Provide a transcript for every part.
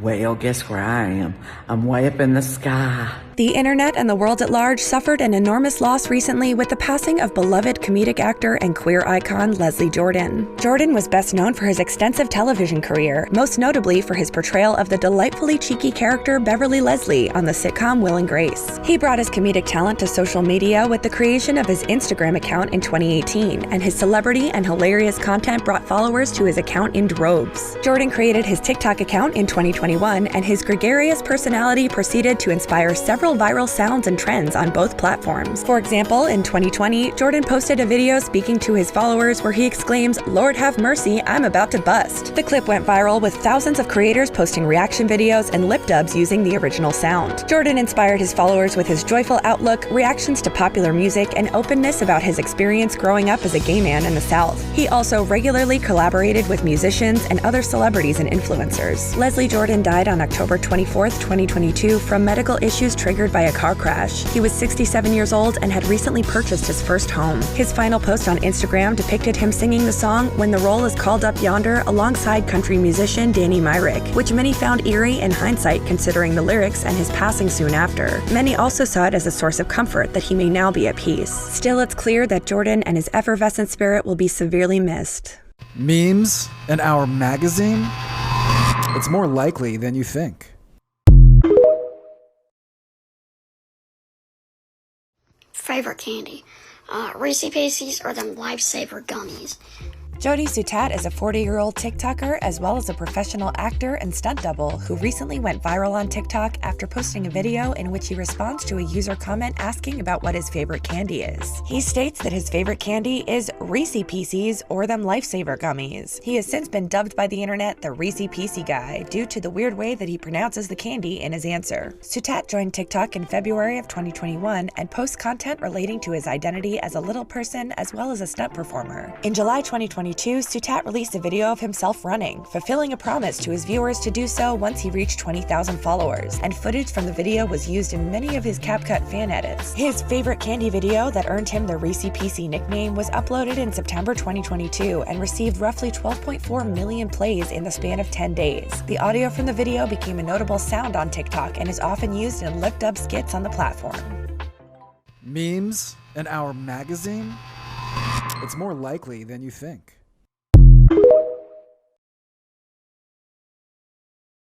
Well, guess where I am? I'm way up in the sky. The internet and the world at large suffered an enormous loss recently with the passing of beloved comedic actor and queer icon Leslie Jordan. Jordan was best known for his extensive television career, most notably for his portrayal of the delightfully cheeky character Beverly Leslie on the sitcom Will and Grace. He brought his comedic talent to social media with the creation of his Instagram account in 2018, and his celebrity and hilarious content brought followers to his account in droves. Jordan created his TikTok account in 2021, and his gregarious personality proceeded to inspire several viral sounds and trends on both platforms. For example, in 2020, Jordan posted a video speaking to his followers where he exclaims, "Lord have mercy, I'm about to bust." The clip went viral with thousands of creators posting reaction videos and lip dubs using the original sound. Jordan inspired his followers with his joyful outlook, reactions to popular music, and openness about his experience growing up as a gay man in the South. He also regularly collaborated with musicians and other celebrities and influencers. Leslie Jordan died on October 24th, 2022 from medical issues triggered by a car crash. He was 67 years old and had recently purchased his first home. His final post on Instagram depicted him singing the song "When the Roll is Called Up Yonder" alongside country musician Danny Myrick, which many found eerie in hindsight considering the lyrics and his passing soon after. Many also saw it as a source of comfort that he may now be at peace. Still, it's clear that Jordan and his effervescent spirit will be severely missed. Memes in our magazine? It's more likely than you think. Favorite candy? Reese's Pieces or them Lifesaver gummies. Jody Cieutat is a 40-year-old TikToker as well as a professional actor and stunt double who recently went viral on TikTok after posting a video in which he responds to a user comment asking about what his favorite candy is. He states that his favorite candy is Reese's Pieces or them Lifesaver gummies. He has since been dubbed by the internet the Reese's Piece guy due to the weird way that he pronounces the candy in his answer. Cieutat joined TikTok in February of 2021 and posts content relating to his identity as a little person as well as a stunt performer. In July 2022, Cieutat released a video of himself running, fulfilling a promise to his viewers to do so once he reached 20,000 followers, and footage from the video was used in many of his CapCut fan edits. His favorite candy video that earned him the Reese's Piece nickname was uploaded in September 2022 and received roughly 12.4 million plays in the span of 10 days. The audio from the video became a notable sound on TikTok and is often used in lip dub skits on the platform. Memes in our magazine? It's more likely than you think.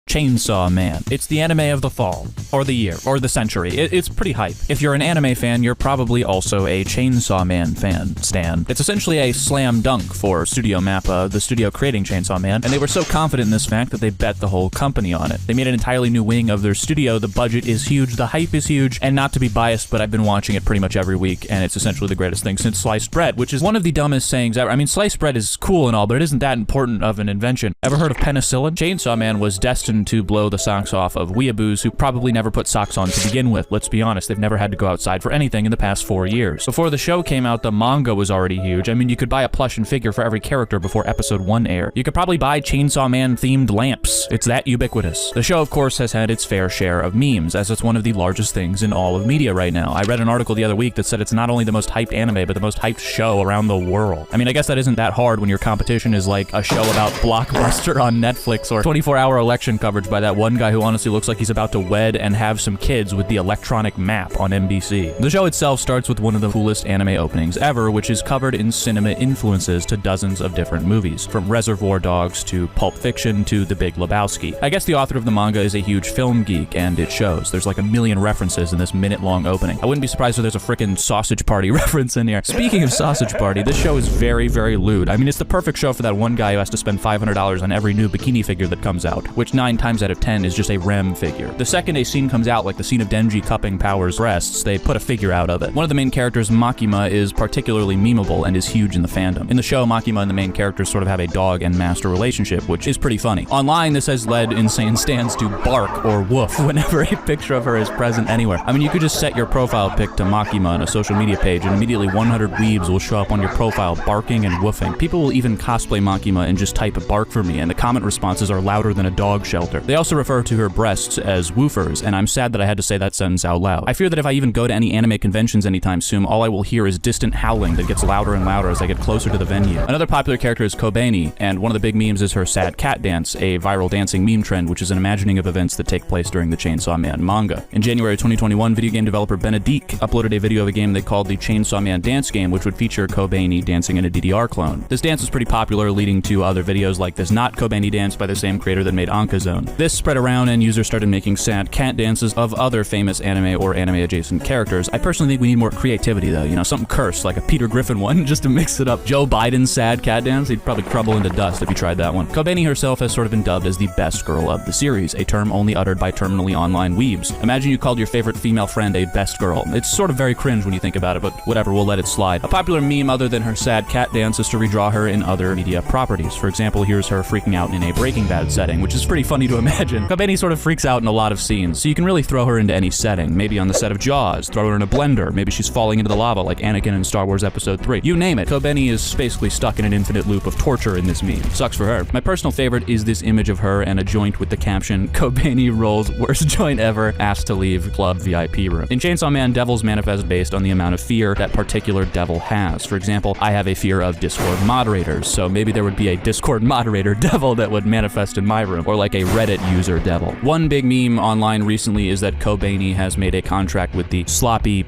Chainsaw Man. It's the anime of the fall, or the year, or the century. It's pretty hype. If you're an anime fan, you're probably also a Chainsaw Man fan, stan. It's essentially a slam dunk for Studio Mappa, the studio creating Chainsaw Man, and they were so confident in this fact that they bet the whole company on it. They made an entirely new wing of their studio, the budget is huge, the hype is huge, and not to be biased, but I've been watching it pretty much every week, and it's essentially the greatest thing since sliced bread, which is one of the dumbest sayings ever. I mean, sliced bread is cool and all, but it isn't that important of an invention. Ever heard of penicillin? Chainsaw Man was destined to blow the socks off of weeaboos who probably never put socks on to begin with. Let's be honest, they've never had to go outside for anything in the past 4 years. Before the show came out, the manga was already huge. I mean, you could buy a plush and figure for every character before episode 1 aired. You could probably buy Chainsaw Man themed lamps. It's that ubiquitous. The show, of course, has had its fair share of memes, as it's one of the largest things in all of media right now. I read an article the other week that said it's not only the most hyped anime, but the most hyped show around the world. I mean, I guess that isn't that hard when your competition is like a show about Blockbuster on Netflix or 24-hour election coverage by that one guy who honestly looks like he's about to wed and have some kids with the electronic map on NBC. The show itself starts with one of the coolest anime openings ever, which is covered in cinema influences to dozens of different movies, from Reservoir Dogs to Pulp Fiction to The Big Lebowski. I guess the author of the manga is a huge film geek, and it shows. There's like a million references in this minute-long opening. I wouldn't be surprised if there's a frickin' Sausage Party reference in here. Speaking of Sausage Party, this show is very, very lewd. I mean, it's the perfect show for that one guy who has to spend $500 on every new bikini figure that comes out, which 9 times out of 10 is just a REM figure. The second a scene comes out, like the scene of Denji cupping Power's breasts, they put a figure out of it. One of the main characters, Makima, is particularly memeable and is huge in the fandom. In the show, Makima and the main characters sort of have a dog and master relationship, which is pretty funny. Online, this has led insane stans to bark or woof whenever a picture of her is present anywhere. I mean, you could just set your profile pic to Makima on a social media page, and immediately 100 weebs will show up on your profile barking and woofing. People will even cosplay Makima and just type bark for me, and the comment responses are louder than a dog shell shelter. They also refer to her breasts as woofers, and I'm sad that I had to say that sentence out loud. I fear that if I even go to any anime conventions anytime soon, all I will hear is distant howling that gets louder and louder as I get closer to the venue. Another popular character is Kobeni, and one of the big memes is her sad cat dance, a viral dancing meme trend which is an imagining of events that take place during the Chainsaw Man manga. In January 2021, video game developer Benedict uploaded a video of a game they called the Chainsaw Man dance game, which would feature Kobeni dancing in a DDR clone. This dance was pretty popular, leading to other videos like this Not Kobeni dance by the same creator that made Anka Zone. This spread around and users started making sad cat dances of other famous anime or anime adjacent characters. I personally think we need more creativity though, you know, something cursed like a Peter Griffin one just to mix it up. Joe Biden's sad cat dance, he'd probably crumble into dust if you tried that one. Kobeni herself has sort of been dubbed as the best girl of the series, a term only uttered by terminally online weebs. Imagine you called your favorite female friend a best girl. It's sort of very cringe when you think about it, but whatever, we'll let it slide. A popular meme other than her sad cat dance is to redraw her in other media properties. For example, here's her freaking out in a Breaking Bad setting, which is pretty funny to imagine. Kobeni sort of freaks out in a lot of scenes, so you can really throw her into any setting. Maybe on the set of Jaws, throw her in a blender, maybe she's falling into the lava like Anakin in Star Wars Episode 3. You name it, Kobeni is basically stuck in an infinite loop of torture in this meme. Sucks for her. My personal favorite is this image of her and a joint with the caption, Kobeni rolls worst joint ever, asked to leave club VIP room. In Chainsaw Man, devils manifest based on the amount of fear that particular devil has. For example, I have a fear of Discord moderators, so maybe there would be a Discord moderator devil that would manifest in my room, or like a Reddit user devil. One big meme online recently is that Kobeni has made a contract with the sloppy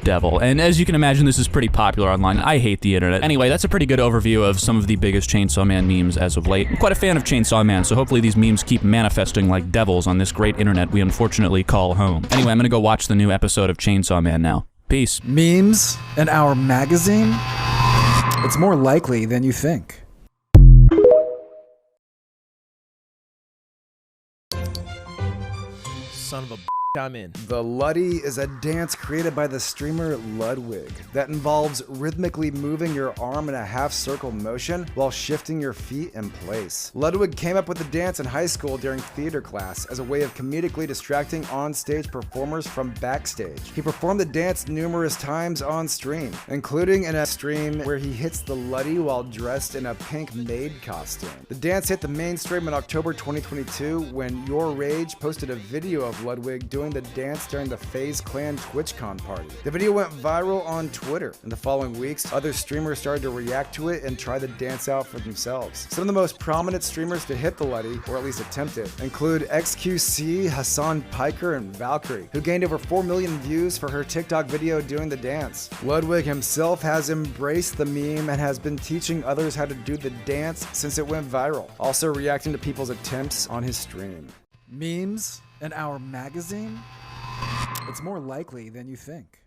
devil, and as you can imagine, this is pretty popular online. I hate the internet. Anyway, that's a pretty good overview of some of the biggest Chainsaw Man memes as of late. I'm quite a fan of Chainsaw Man, so hopefully these memes keep manifesting like devils on this great internet we unfortunately call home. Anyway, I'm gonna go watch the new episode of Chainsaw Man now. Peace. Memes in our magazine? It's more likely than you think. Son of a I'm in. The Luddy is a dance created by the streamer Ludwig that involves rhythmically moving your arm in a half-circle motion while shifting your feet in place. Ludwig came up with the dance in high school during theater class as a way of comedically distracting on-stage performers from backstage. He performed the dance numerous times on stream, including in a stream where he hits the Luddy while dressed in a pink maid costume. The dance hit the mainstream in October 2022 when Your Rage posted a video of Ludwig doing the dance during the FaZe Clan TwitchCon party. The video went viral on Twitter. In the following weeks, other streamers started to react to it and try the dance out for themselves. Some of the most prominent streamers to hit the Luddy, or at least attempt it, include XQC, Hassan Piker, and Valkyrie, who gained over 4 million views for her TikTok video doing the dance. Ludwig himself has embraced the meme and has been teaching others how to do the dance since it went viral, also reacting to people's attempts on his stream. Memes in our magazine? It's more likely than you think.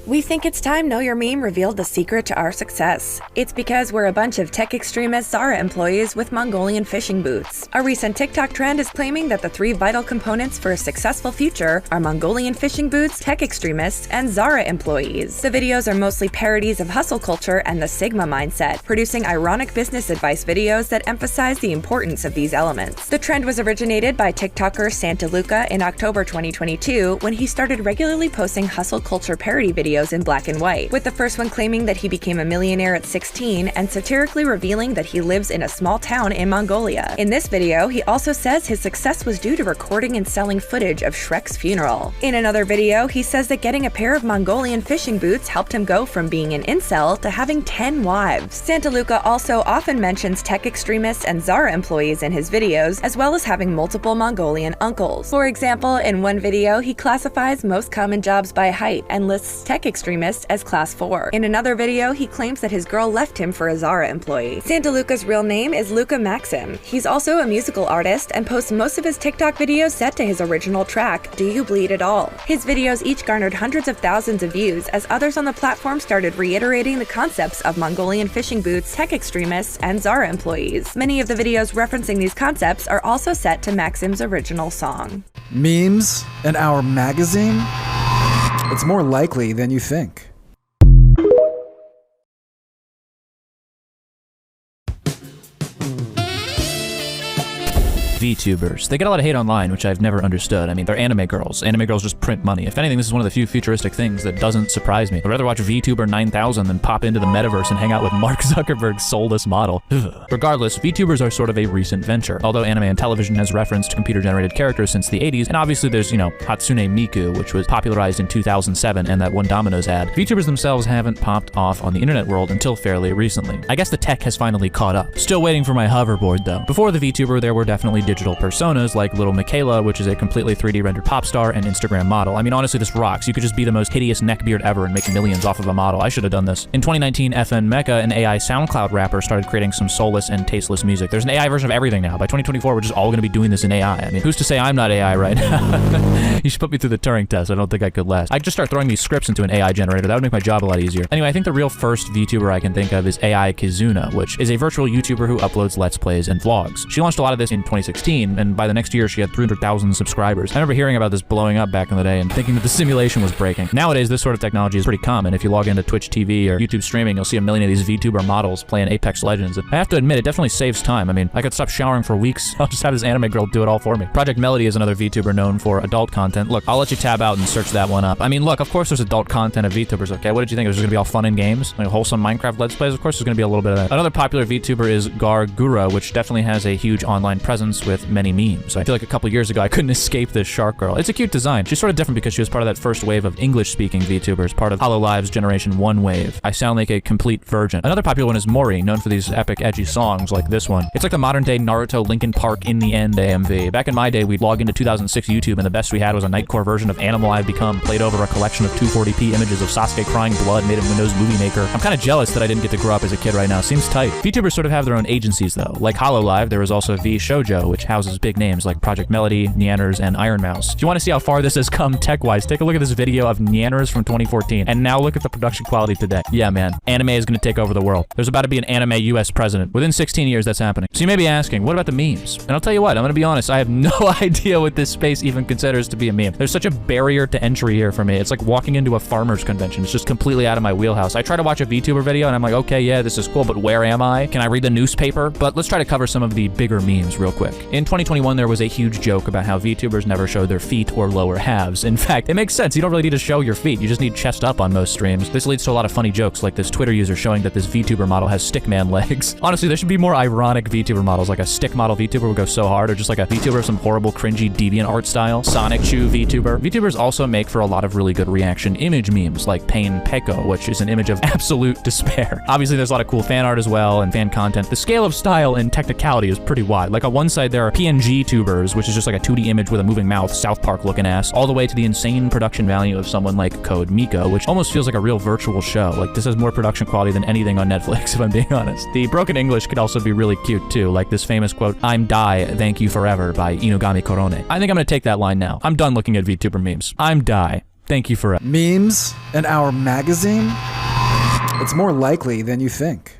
We think it's time Know Your Meme revealed the secret to our success. It's because we're a bunch of tech extremist Zara employees with Mongolian fishing boots. A recent TikTok trend is claiming that the 3 vital components for a successful future are Mongolian fishing boots, tech extremists, and Zara employees. The videos are mostly parodies of hustle culture and the Sigma mindset, producing ironic business advice videos that emphasize the importance of these elements. The trend was originated by TikToker Santa Luca in October 2022 when he started regularly posting hustle culture parody videos in black and white, with the first one claiming that he became a millionaire at 16 and satirically revealing that he lives in a small town in Mongolia. In this video, he also says his success was due to recording and selling footage of Shrek's funeral. In another video, he says that getting a pair of Mongolian fishing boots helped him go from being an incel to having 10 wives. Santa Luca also often mentions tech extremists and Zara employees in his videos, as well as having multiple Mongolian uncles. For example, in one video, he classifies most common jobs by height and lists tech extremist as class 4. In another video, he claims that his girl left him for a Zara employee. Santa Luca's real name is Luca Maxim. He's also a musical artist and posts most of his TikTok videos set to his original track, Do You Bleed at All? His videos each garnered hundreds of thousands of views as others on the platform started reiterating the concepts of Mongolian fishing boots, tech extremists, and Zara employees. Many of the videos referencing these concepts are also set to Maxim's original song. Memes in our magazine? It's more likely than you think. VTubers. They get a lot of hate online, which I've never understood. I mean, they're anime girls. Anime girls just print money. If anything, this is one of the few futuristic things that doesn't surprise me. I'd rather watch VTuber 9000 than pop into the metaverse and hang out with Mark Zuckerberg's soulless model. Regardless, VTubers are sort of a recent venture. Although anime and television has referenced computer-generated characters since the 80s, and obviously there's, you know, Hatsune Miku, which was popularized in 2007, and that one Domino's ad. VTubers themselves haven't popped off on the internet world until fairly recently. I guess the tech has finally caught up. Still waiting for my hoverboard, though. Before the VTuber, there were definitely digital personas like Little Michaela, which is a completely 3D rendered pop star and Instagram model. I mean, honestly, this rocks. You could just be the most hideous neckbeard ever and make millions off of a model. I should have done this. In 2019, FN Mecca, an AI SoundCloud rapper, started creating some soulless and tasteless music. There's an AI version of everything now. By 2024, we're just all going to be doing this in AI. I mean, who's to say I'm not AI right now? You should put me through the Turing test. I don't think I could last. I'd just start throwing these scripts into an AI generator. That would make my job a lot easier. Anyway, I think the real first VTuber I can think of is AI Kizuna, which is a virtual YouTuber who uploads Let's Plays and vlogs. She launched a lot of this in 2016, and by the next year, she had 300,000 subscribers. I remember hearing about this blowing up back in the day and thinking that the simulation was breaking. Nowadays, this sort of technology is pretty common. If you log into Twitch TV or YouTube streaming, you'll see a million of these VTuber models playing Apex Legends. And I have to admit, it definitely saves time. I mean, I could stop showering for weeks. I'll just have this anime girl do it all for me. Project Melody is another VTuber known for adult content. Look, I'll let you tab out and search that one up. I mean, look, of course there's adult content of VTubers, okay? What did you think? It was just gonna be all fun and games? Like wholesome Minecraft Let's Plays? Of course there's gonna be a little bit of that. Another popular VTuber is Gargura, which definitely has a huge online presence with many memes. I feel like a couple years ago I couldn't escape this shark girl. It's a cute design. She's sort of different because she was part of that first wave of English-speaking VTubers, part of HoloLive's Generation 1 wave. I sound like a complete virgin. Another popular one is Mori, known for these epic, edgy songs like this one. It's like the modern-day Naruto Linkin Park In the End AMV. Back in my day, we'd log into 2006 YouTube, and the best we had was a Nightcore version of Animal I've Become, played over a collection of 240p images of Sasuke crying blood made in Windows Movie Maker. I'm kind of jealous that I didn't get to grow up as a kid right now. Seems tight. VTubers sort of have their own agencies, though. Like HoloLive, there is also V Shoujo, which houses big names like Project Melody, Neanners, and Iron Mouse. If you want to see how far this has come tech-wise, take a look at this video of Neanners from 2014, and now look at the production quality today. Yeah, man. Anime is going to take over the world. There's about to be an anime US president. Within 16 years, that's happening. So you may be asking, what about the memes? And I'll tell you what, I'm going to be honest, I have no idea what this space even considers to be a meme. There's such a barrier to entry here for me. It's like walking into a farmer's convention. It's just completely out of my wheelhouse. I try to watch a VTuber video and I'm like, okay, yeah, this is cool, but where am I? Can I read the newspaper? But let's try to cover some of the bigger memes real quick. In 2021, there was a huge joke about how VTubers never show their feet or lower halves. In fact, it makes sense. You don't really need to show your feet. You just need chest up on most streams. This leads to a lot of funny jokes, like this Twitter user showing that this VTuber model has stickman legs. Honestly, there should be more ironic VTuber models, like a stick model VTuber would go so hard, or just like a VTuber of some horrible, cringy, deviant art style. Sonic Chew VTuber. VTubers also make for a lot of really good reaction image memes, like Pain Peko, which is an image of absolute despair. Obviously, there's a lot of cool fan art as well, and fan content. The scale of style and technicality is pretty wide. Like on one side, there are PNG tubers, which is just like a 2D image with a moving mouth, South Park looking ass, all the way to the insane production value of someone like Code Miko, which almost feels like a real virtual show. Like this has more production quality than anything on Netflix, if I'm being honest. The broken English could also be really cute too, like this famous quote, "I'm Die, thank you forever" by Inugami Korone. I think I'm gonna take that line now. I'm done looking at VTuber memes. I'm Die, thank you forever. Memes in our magazine? It's more likely than you think.